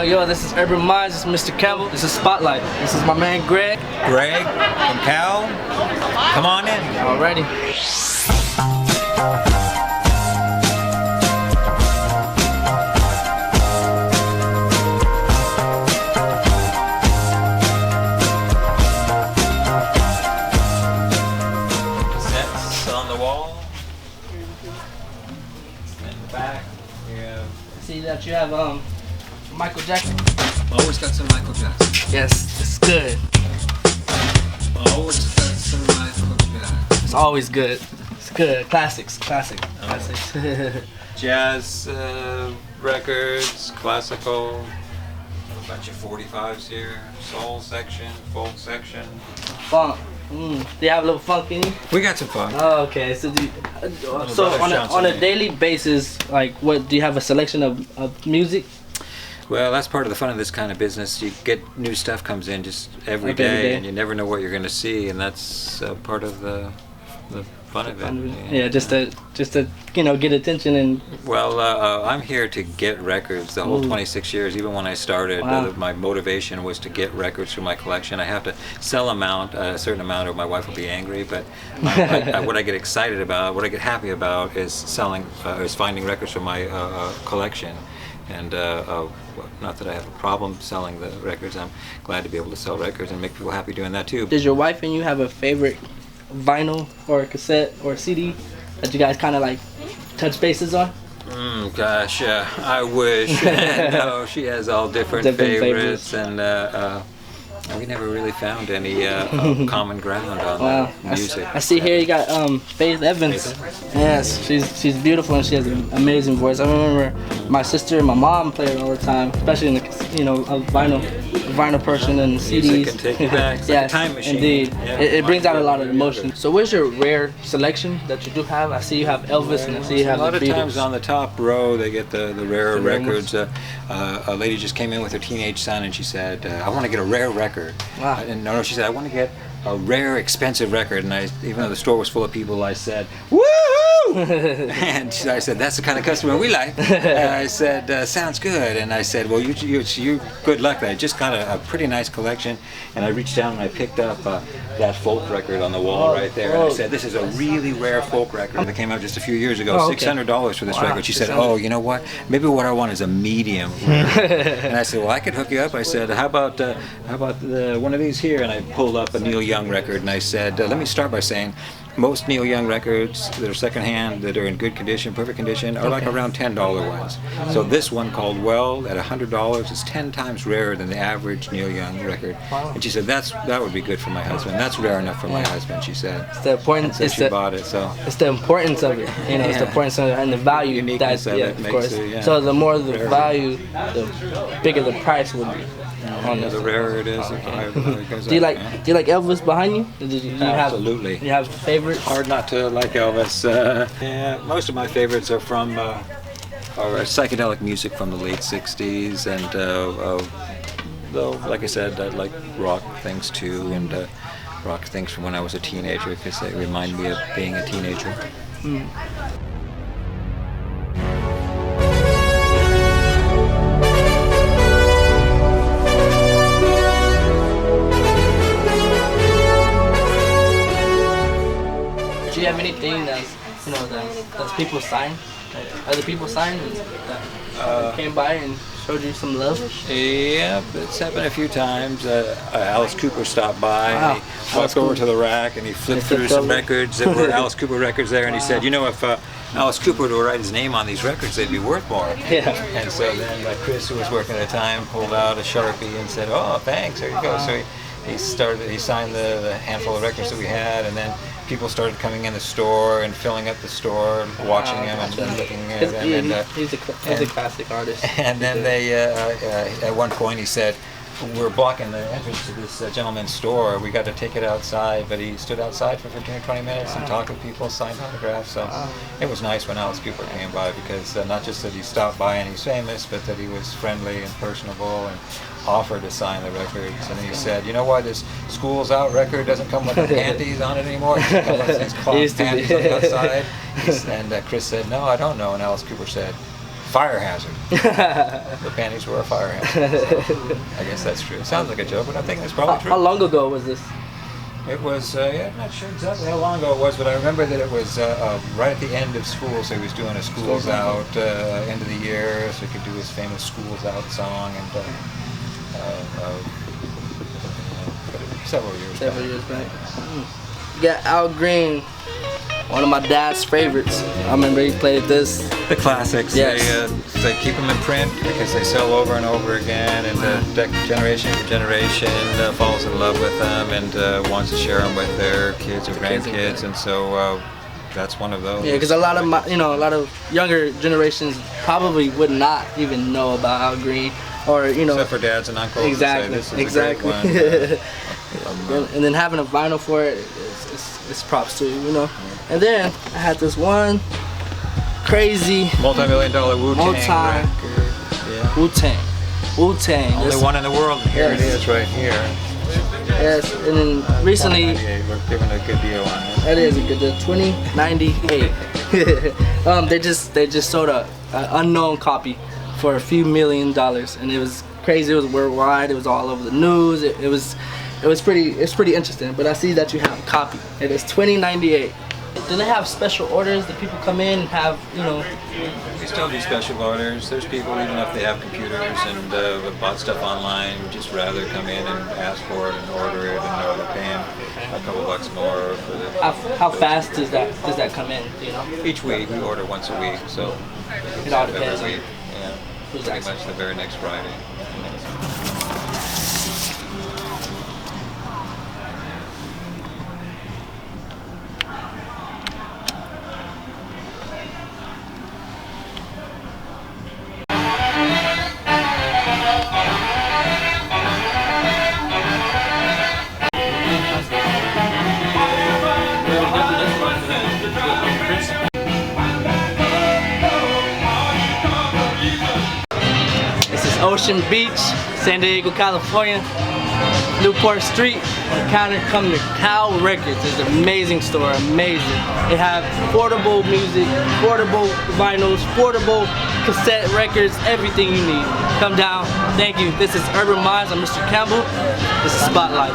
Yo, this is Urban Minds, this is Mr. Campbell, this is Spotlight. This is my man Greg. Greg from Cal, come on in. Alrighty. Sets on the wall. In the back, we have... See that you have Michael Jackson? Always got some Michael Jackson. Yes, it's good. Always got some Michael Jackson. It's always good. It's good. Classics. Classics. Jazz records, classical, a bunch of 45s here, soul section, folk section. Funk. Do you have a little funk in you? We got some funk. Oh, okay. So, on a daily basis, like, what do you have a selection of music? Well, that's part of the fun of this kind of business. You get new stuff comes in just every day, and you never know what you're going to see, and that's part of the fun of it. Yeah, just to get attention and. Well, I'm here to get records. The whole 26 years, even when I started, my motivation was to get records for my collection. I have to sell a certain amount, or my wife will be angry. But what I get excited about, what I get happy about, is finding records for my collection. And not that I have a problem selling the records. I'm glad to be able to sell records and make people happy doing that too. Does your wife and you have a favorite vinyl or cassette or CD that you guys kind of like touch bases on? Gosh, I wish. No, she has all different favorites, and we never really found any common ground on music. I see here you got Faith Evans. Yes, she's beautiful and she has an amazing voice. I remember my sister and my mom played it all the time, especially in the a vinyl person and CDs. Music can take you back. It's like a time machine. Indeed. Yeah, it brings out a lot of emotion. So where's your rare selection that you do have? I see you have Elvis and I see you have a lot the of Beatles. times on the top row they get the rare records. A lady just came in with her teenage son and she said, I want to get a rare record. Wow. And no, she said, I want to get a rare, expensive record. And even though the store was full of people, I said, woohoo! And I said, that's the kind of customer we like. And I said, sounds good. And I said, well, you good luck. I just got a pretty nice collection. And I reached down and I picked up that folk record on the wall right there. And I said, this is a really rare folk record that came out just a few years ago. $600 for this record. She said, oh, you know what? Maybe what I want is a medium record. And I said, well, I could hook you up. I said, how about one of these here? And I pulled up a Neil Young record and I said, let me start by saying, most Neil Young records that are secondhand, that are in good condition, perfect condition, are like around $10 ones. So this one called Well at $100 is 10 times rarer than the average Neil Young record. And she said that would be good for my husband. That's rare enough for my husband, she said. It's the importance. So she bought it. So it's the importance of it. It's the importance of it and the value. Uniqueness of it, of course. It, so the more the value, the bigger the price will be. The rarer it is, the higher it goes. Do you like Elvis behind you? Absolutely. You have favorites? Hard not to like Elvis. Yeah, most of my favorites are from psychedelic music from the late '60s, and though, like I said, I like rock things too, and rock things from when I was a teenager because they remind me of being a teenager. Do you have anything that's people sign? Other people signed that came by and showed you some love? Yeah, it's happened a few times. Alice Cooper stopped by and he walked over to the rack and he flipped through some records that were Alice Cooper records there, and he said, you know, if Alice Cooper were to write his name on these records, they'd be worth more. Yeah. And so then Chris, who was working at the time, pulled out a Sharpie and said, oh, thanks, there you go. So he signed the handful of records that we had, and then people started coming in the store and filling up the store, watching him and looking at him. He's a classic artist. And then they, at one point, he said, "We're blocking the entrance to this gentleman's store. We got to take it outside." But he stood outside for 15 or 20 minutes and talked with people, signed autographs. So it was nice when Alice Cooper came by, because not just that he stopped by and he's famous, but that he was friendly and personable and offered to sign the records. And he said, "You know what? This School's Out record doesn't come with panties on it anymore. It comes with these cloth panties on the outside." And Chris said, "No, I don't know." And Alice Cooper said, fire hazard. The panties were a fire hazard. I guess that's true. It sounds like a joke, but I think that's probably true. How long ago was this? It was, yeah, I'm not sure exactly how long ago it was, but I remember that it was right at the end of school, so he was doing a Schools Out end of the year, so he could do his famous Schools Out song, and several years back. Got Al Green, one of my dad's favorites. I remember he played this. The classics. Yes. They keep them in print because they sell over and over again, and generation for generation falls in love with them and wants to share them with their kids or grandkids, and so that's one of those. Yeah, because a lot of a lot of younger generations probably would not even know about Al Green, or except for dads and uncles. Exactly. Say, this is a great one. And then having a vinyl for it, it's props to you, And then I had this one crazy multi-million-dollar Wu-Tang record. Yeah. Wu-Tang. Only one in the world. And here it is, right here. Yes, and then recently we're giving a good deal on it. That is a good deal. 2098. They just sold an unknown copy for a few $1 million, and it was crazy. It was worldwide. It was all over the news. It's pretty interesting. But I see that you have a copy. It is 2098. Do they have special orders that people come in and have, We still do special orders. There's people, even if they have computers and have bought stuff online, would just rather come in and ask for it and order it, and know they're paying a couple bucks more for the. How fast does that come in? Each week we order once a week, so it all depends. Every week, yeah. Pretty much the very next Friday. Ocean Beach, San Diego, California, Newport Street. On the counter, come to Cow Records. It's an amazing store, amazing. They have portable music, portable vinyls, portable cassette records, everything you need. Come down. Thank you. This is Urban Minds. I'm Mr. Campbell. This is Spotlight.